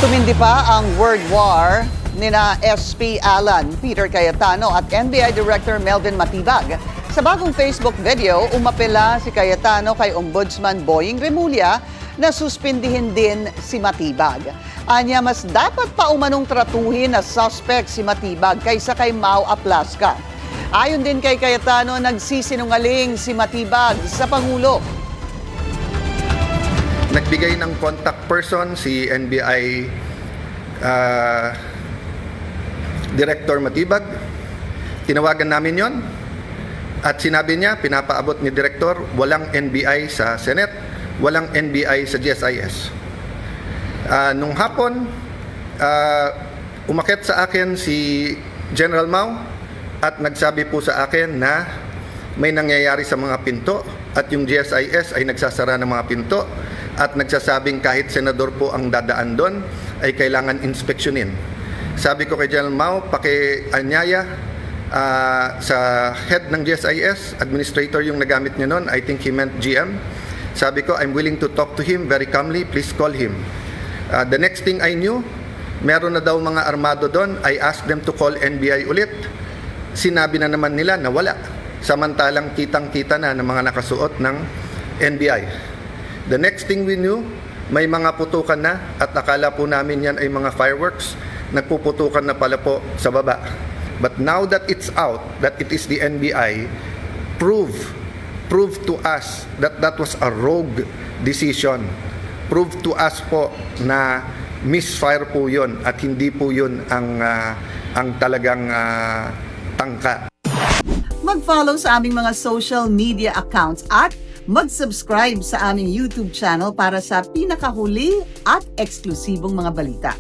Tumindi pa ang word war nina SP Alan, Peter Cayetano at NBI Director Melvin Matibag. Sa bagong Facebook video, umapela si Cayetano kay Ombudsman Boying Remulla na suspindihin din si Matibag. Anya, mas dapat pa umanong tratuhin na suspect si Matibag kaysa kay Mau Aplasca. Ayon din kay Cayetano, nagsisinungaling si Matibag sa Pangulo. Nagbigay ng contact person si NBI Director Matibag. Tinawagan namin yon at sinabi niya, pinapaabot ni Director, walang NBI sa Senate, walang NBI sa GSIS. Nung hapon, umakyat sa akin si General Mau at nagsabi po sa akin na may nangyayari sa mga pinto at yung GSIS ay nagsasara ng mga pinto at nagsasabing kahit senador po ang dadaan doon ay kailangan inspeksyonin. Sabi ko kay General Mau, pakianyaya sa head ng GSIS, administrator yung nagamit niya noon, I think he meant GM. Sabi ko, I'm willing to talk to him very calmly, please call him. The next thing I knew, meron na daw mga armado doon. I asked them to call NBI ulit. Sinabi na naman nila na wala. Samantalang kitang-kita na ng mga nakasuot ng NBI. The next thing we knew, may mga putukan na at akala po namin yan ay mga fireworks. Nagpuputukan na pala po sa baba. But now that it's out, that it is the NBI, prove to us that that was a rogue decision. Prove to us po na misfire po yun at hindi po yun ang talagang tangka. Mag-follow sa aming mga social media accounts at mag-subscribe sa aming YouTube channel para sa pinakahuli at eksklusibong mga balita.